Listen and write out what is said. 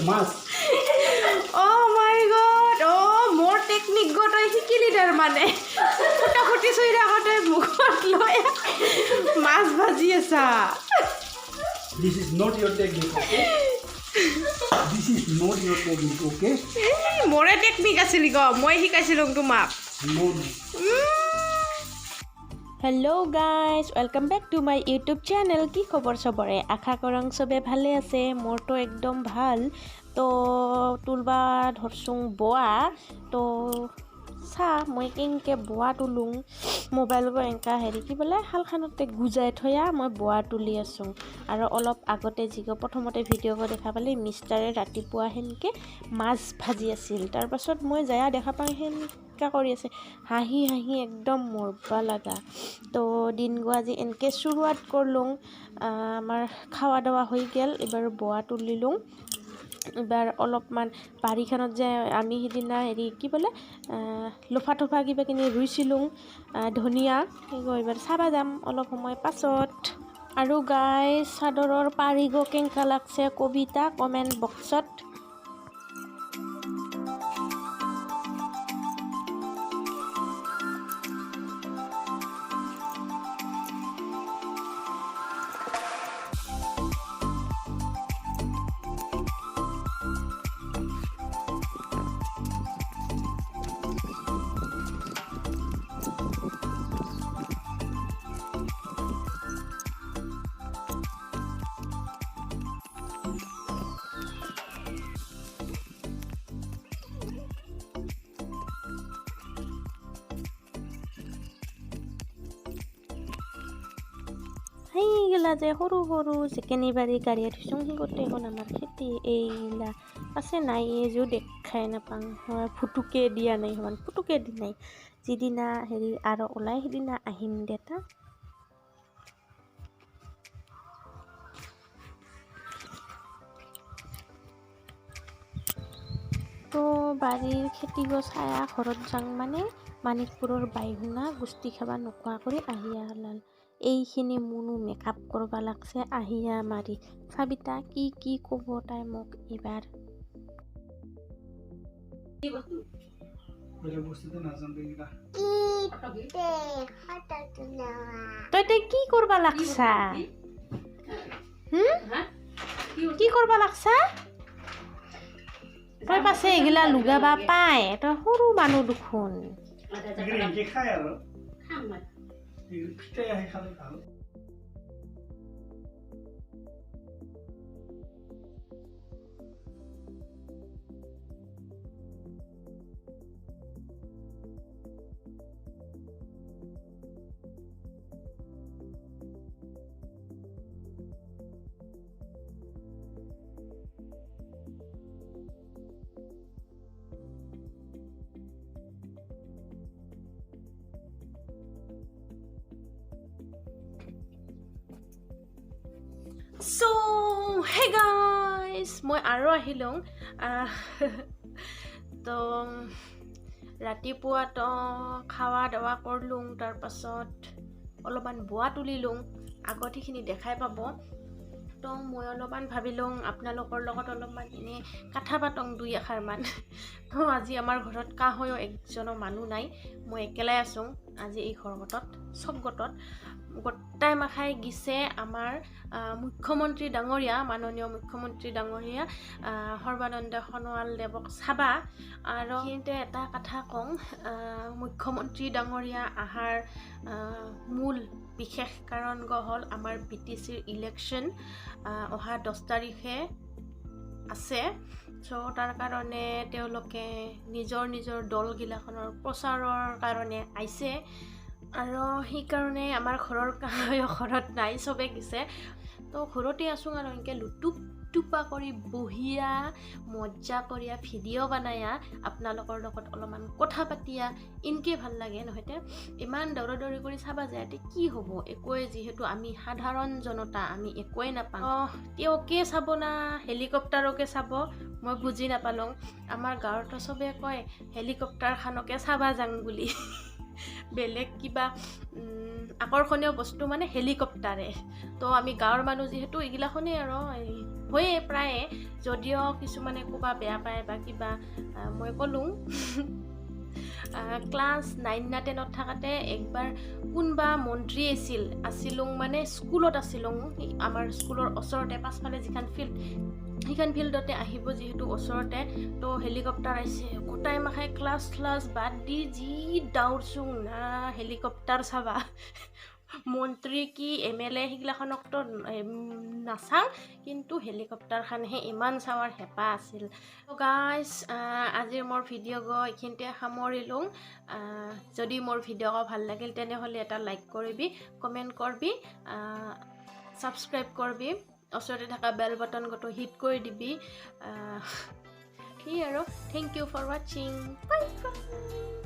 Much Oh my god! Oh, more technique got I শিকিলি তাৰ মানে ফটাফটি চইৰা গতে মুখত লৈ মাছ ভাজি আছা This is not your technique, okay? This is not your technique, okay? মোৰে টেকনিক আছিল গ মই শিকাইছিলো তোমাক No. Hello guys, welcome back to my YouTube channel. কি খবৰ সবৰে আশা কৰং সবে ভালে আছে মোৰটো একদম ভাল তো তুলবা ধৰছুং boa তো সা মই কেনকে boa তুলুং মোবাইল গো এনকা হেৰি কি বলে হালখানতে গুজাই থয়া মই boa তুলি আছো আৰু অলপ আগতে জিগো প্ৰথমতে ভিডিও গো দেখা পালে মিষ্টাৰে ৰাতিপুৱা হেনকে মাছ ভাজি আছিল তাৰ পাছত মই যায়া দেখা পাই হেন কৰি আছে হাঁহি হাঁহি একদম মৰবা লাগা তো দিন গো আজি এনকে শুৰুৱাত কৰলুং আমাৰ খাওয়া দাওয়া হৈ গেল এবাৰ boa তুলিলুং এবাৰ অলপমান বাৰিখানত যে আমি হিদিনা হেৰি কি বলে লফা থফা কিবা কিনি ৰুইছিলুং ধনিয়া এবাৰ চাবা যাম অলপ সময় পাছত আৰু গাইস সাদৰৰ পাৰিগো কেনকা লাগছে কবিতা কমেন্ট বক্সত এইগিলা যে সৰু সৰু চিকেনি বাৰী গাড়ীয়ে থৈছোঁ সি গোটেইখন আমাৰ খেতি এইগিলা আছে নাই এইযোৰ দেখাই নাপাওঁ ফুটুকে দিয়া নাই সমান ফুটুকে দি নাই যিদিনা হেৰি আৰু ওলাই সিদিনা আহিম দেতা তো বাৰীৰ খেতি গছ চায়া ঘৰত যাং মানে মানিকপুৰৰ বাইহুনা গুষ্টি খাবা নোখোৱা কৰি আহিয়া হলাল এইখিনি মুনু মেকআপ কৰবা লাগছে আহিয়া মাৰি সাবিতা কি ক'ব তাই মোক এবাৰ তই কি কৰবা লাগছা কি কৰবা লাগছা তই পাছে এগিলা লুগাবা পায় তই সৰু মানুহ দেখোন So, hey guys, মই আৰু আহিলোঁ তো ৰাতিপুৱা তো খাওয়া দাওয়া কৰলুং তাৰ পাছত অলপমান boa তুলিলুং আগত সেইখিনি দেখাই পাব তো মই অলপমান ভাবিলুং আপোনালোকৰ লগত অলপমান এনে কথা পাতং দুই আখাৰমান তো আজি আমাৰ ঘৰত কাহয়ো একজনো মানুহ নাই মই একেলাই আছোঁ আজি এই ঘৰগতত সব গতত গোটাই মাখাই গিছে আমাৰ মুখ্যমন্ত্ৰী ডাঙৰীয়া মাননীয় মুখ্যমন্ত্ৰী ডাঙৰীয়া সৰ্বানন্দ সোণোৱাল দেৱক চাবা আৰু কিন্তু এটা কথা কওঁ মুখ্যমন্ত্ৰী ডাঙৰীয়া আহাৰ মূল বিশেষ কাৰণ হ'ল আমাৰ বিটিচিৰ ইলেকশ্যন অহা 10 তাৰিখে আছে সো তাৰ কাৰণে তেওঁলোকে নিজৰ দলগিলাখনৰ প্ৰচাৰৰ কাৰণে আইছে আৰু সেই কাৰণে আমাৰ ঘৰৰ ঘৰত নাই সবে গিছে তো ঘৰতে আছোঁ আৰু এনেকৈ লুটুপ টুপা কৰি বহিয়া মজা কৰিয়া ভিডিঅ' বনায়া আপোনালোকৰ লগত অলপমান কথা পাতিয়া ইনকে ভাল লাগে নহয়তে ইমান দৌৰি কৰি চাবা যায় কি হ'ব একোৱে যিহেতু আমি সাধাৰণ জনতা আমি একোৱে নাপাওঁ তেওঁকে চাব না হেলিকপ্টাৰকে চাব মই বুজি নাপালোঁ আমাৰ গাঁৱতো সবে কয় হেলিকপ্টাৰখনকে চাবা যাং বুলি বেলেগ কিবা আকৰ্ষণীয় বস্তু মানে হেলিকপ্টাৰে তো আমি গাঁৱৰ মানুহ যিহেতু এইগিলাখনেই আৰু হয়ে প্ৰায়ে যদিও কিছুমানে ক'বা বেয়া পায় বা কিবা মই ক'লোঁ ক্লাছ 9 না 10ত থাকোঁতে একবাৰ কোনবা মন্ত্ৰী আছিলোঁ মানে স্কুলত আছিলোঁ আমাৰ স্কুলৰ ওচৰতে পাছফালে যিখন ফিল্ড সেইখন ফিল্ডতে আহিব যিহেতু ওচৰতে তো হেলিকপ্টাৰ আহিছে গোটাই মাখাই ক্লাছ বাদ দি যি দাউৰচোং না হেলিকপ্টাৰ চাবা মন্ত্ৰী কি MLA সেইগিলাখনকতো নাচাওঁ কিন্তু হেলিকপ্টাৰখনহে ইমান চাৱাৰ হেঁপাহ আছিল গাইজ আজিৰ মোৰ ভিডিঅ' এইখিনিতে সামৰিলোঁ যদি মোৰ ভিডিঅ' ভাল লাগিল তেনেহ'লে এটা লাইক কৰিবি কমেণ্ট কৰিবি ছাবস্ক্ৰাইব কৰিবি ওচৰতে থকা বেল বাটন গটো হিট কৰি দিবি সেই আৰু থেংক ইউ ফৰ ৱাচিং বাই বাই